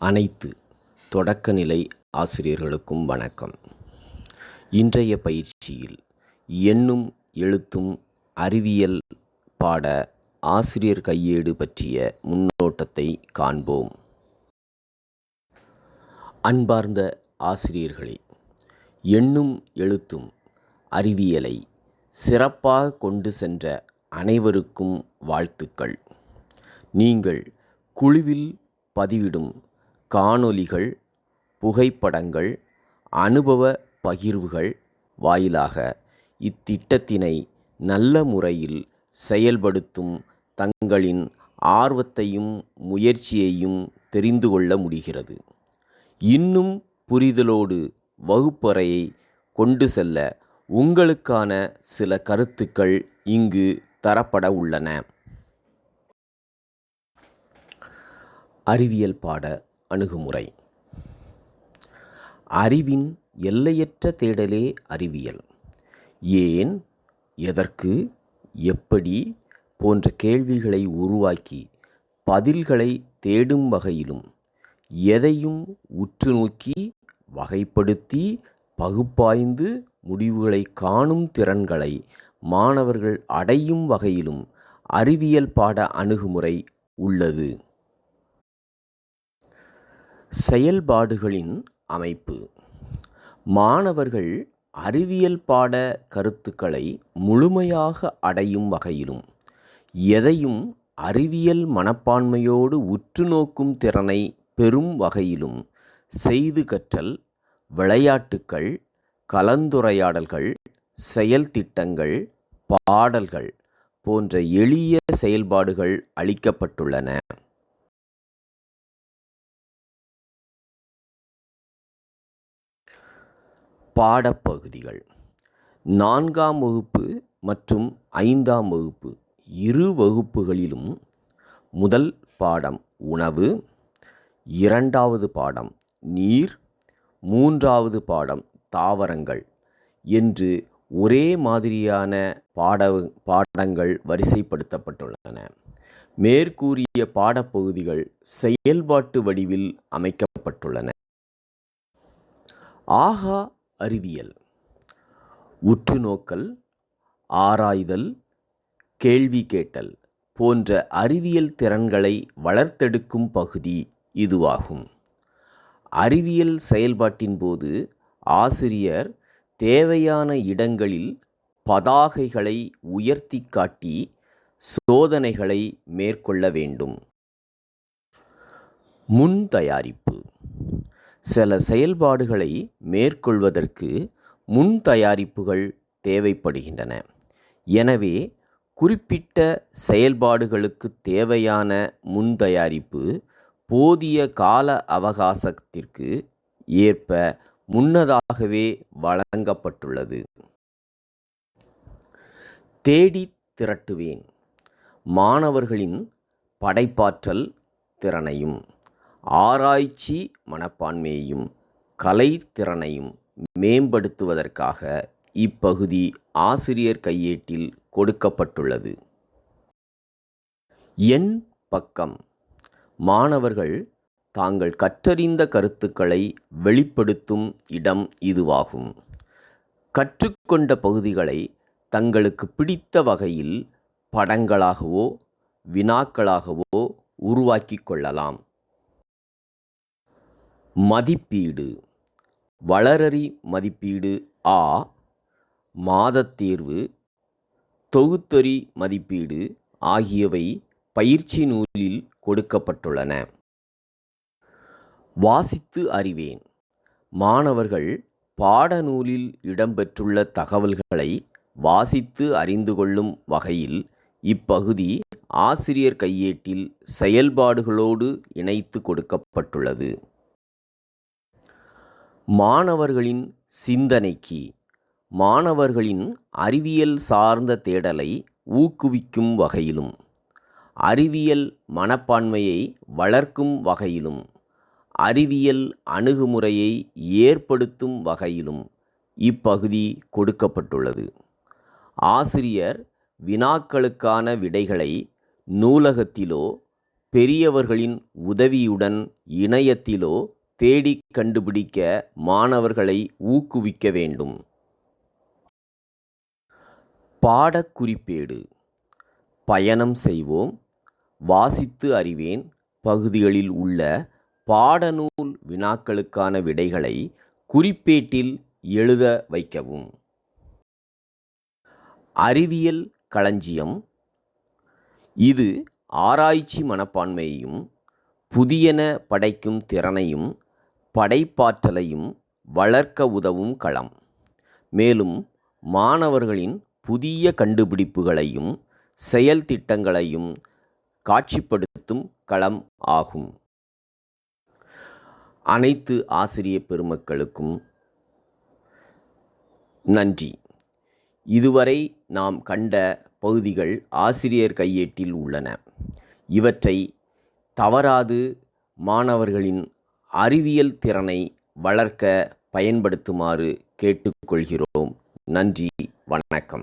அனைத்து தொடக்கநிலை ஆசிரியர்களுக்கும் வணக்கம். இன்றைய பயிற்சியில் எண்ணும் எழுத்தும் அறிவியல் பாட ஆசிரியர் கையேடு பற்றிய முன்னோட்டத்தை காண்போம். அன்பார்ந்த ஆசிரியர்களே, எண்ணும் எழுத்தும் அறிவியலை சிறப்பாக கொண்டு சென்ற அனைவருக்கும் வாழ்த்துக்கள். நீங்கள் குழுவில் பதிவிடும் காணொளிகள், புகைப்படங்கள், அனுபவ பகிர்வுகள் வாயிலாக இத்திட்டத்தினை நல்ல முறையில் செயல்படுத்தும் தங்களின் ஆர்வத்தையும் முயற்சியையும் தெரிந்து கொள்ள முடிகிறது. இன்னும் புரிதலோடு வகுப்பறையை கொண்டு செல்ல உங்களுக்கான சில கருத்துக்கள் இங்கு தரப்பட உள்ளன. அறிவியல் பாட அணுகுமுறை. அறிவின் எல்லையற்ற தேடலே அறிவியல். ஏன், எதற்கு, எப்படி போன்ற கேள்விகளை உருவாக்கி பதில்களை தேடும் வகையிலும், எதையும் உற்று நோக்கி வகைப்படுத்தி பகுப்பாய்ந்து முடிவுகளை காணும் திறன்களை மாணவர்கள் அடையும் வகையிலும் அறிவியல் பாட அணுகுமுறை உள்ளது. செயல்பாடுகளின் அமைப்பு. மாணவர்கள் அறிவியல் பாட கருத்துக்களை முழுமையாக அடையும் வகையிலும், எதையும் அறிவியல் மனப்பான்மையோடு உற்று நோக்கும் திறனை பெறும் வகையிலும் செய்து கற்றல், விளையாட்டுக்கள், கலந்துரையாடல்கள், செயல் திட்டங்கள், பாடல்கள் போன்ற எளிய செயல்பாடுகள் அளிக்கப்பட்டுள்ளன. பாடப்பகுதிகள். 4ஆம் வகுப்பு மற்றும் 5ஆம் வகுப்பு இரு வகுப்புகளிலும் முதல் பாடம் உணவு, 2வது பாடம் நீர், 3வது பாடம் தாவரங்கள் என்று ஒரே மாதிரியான பாடங்கள் வரிசைப்படுத்தப்பட்டுள்ளன. மேற்கூறிய பாடப்பகுதிகள் செயல்பாட்டு வடிவில் அமைக்கப்பட்டுள்ளன. ஆகா அறிவியல். உற்றுநோக்கல், ஆராய்தல், கேள்வி கேட்டல் போன்ற அறிவியல் திறன்களை வளர்த்தெடுக்கும் பகுதி இதுவாகும். அறிவியல் செயல்பாட்டின் போது ஆசிரியர் தேவையான இடங்களில் பதாகைகளை உயர்த்தி காட்டி சோதனைகளை மேற்கொள்ள வேண்டும். முன் தயாரிப்பு. சில செயல்பாடுகளை மேற்கொள்வதற்கு முன் தயாரிப்புகள் தேவைப்படுகின்றன. எனவே குறிப்பிட்ட செயல்பாடுகளுக்கு தேவையான முன் தயாரிப்பு போதிய கால அவகாசத்திற்கு ஏற்ப முன்னதாகவே வழங்கப்பட்டுள்ளது. தேடி திரட்டுவேன். மாணவர்களின் படைப்பாற்றல் திறனையும் ஆராய்ச்சி மனப்பான்மையையும் கலைத்திறனையும் மேம்படுத்துவதற்காக இப்பகுதி ஆசிரியர் கையேட்டில் கொடுக்கப்பட்டுள்ளது. என் பக்கம். மாணவர்கள் தாங்கள் கற்றறிந்த கருத்துக்களை வெளிப்படுத்தும் இடம் இதுவாகும். கற்றுக்கொண்ட பகுதிகளை தங்களுக்கு பிடித்த வகையில் படங்களாகவோ வினாக்களாகவோ உருவாக்கிக் கொள்ளலாம். மதிப்பீடு. வளரறி மதிப்பீடு ஆ, மாதத்தேர்வு, தொகுத்தறி மதிப்பீடு ஆகியவை பயிற்சி நூலில் கொடுக்கப்பட்டுள்ளன. வாசித்து அறிவேன். மாணவர்கள் பாடநூலில் இடம்பெற்றுள்ள தகவல்களை வாசித்து அறிந்து கொள்ளும் வகையில் இப்பகுதி ஆசிரியர் கையேட்டில் செயல்பாடுகளோடு இணைத்து கொடுக்கப்பட்டுள்ளது. மாணவர்களின் சிந்தனைக்கு. மாணவர்களின் அறிவியல் சார்ந்த தேடலை ஊக்குவிக்கும் வகையிலும், அறிவியல் மனப்பான்மையை வளர்க்கும் வகையிலும், அறிவியல் அணுகுமுறையை ஏற்படுத்தும் வகையிலும் இப்பகுதி கொடுக்கப்பட்டுள்ளது. ஆசிரியர் வினாக்களுக்கான விடைகளை நூலகத்திலோ பெரியவர்களின் உதவியுடன் இணையத்திலோ தேடிக் கண்டுபிடிக்க மாணவர்களை ஊக்குவிக்க வேண்டும். பாடக்குறிப்பேடு. பயணம் செய்வோம், வாசித்து அறிவேன் பகுதிகளில் உள்ள பாடநூல் வினாக்களுக்கான விடைகளை குறிப்பேட்டில் எழுத வைக்கவும். அறிவியல் களஞ்சியம். இது ஆராய்ச்சி மனப்பான்மையையும் புதியன படைக்கும் திறனையும் படைப்பாற்றலையும் வளர்க்க உதவும் களம். மேலும் மாணவர்களின் புதிய கண்டுபிடிப்புகளையும் செயல் திட்டங்களையும் காட்சிப்படுத்தும் களம் ஆகும். அனைத்து ஆசிரிய பெருமக்களுக்கும் நன்றி. இதுவரை நாம் கண்ட பகுதிகள் ஆசிரியர் கையேட்டில் உள்ளன. இவற்றை தவறாது மாணவர்களின் அறிவியல் திறனை வளர்க்க பயன்படுத்துமாறு கேட்டுக்கொள்கிறோம். நன்றி, வணக்கம்.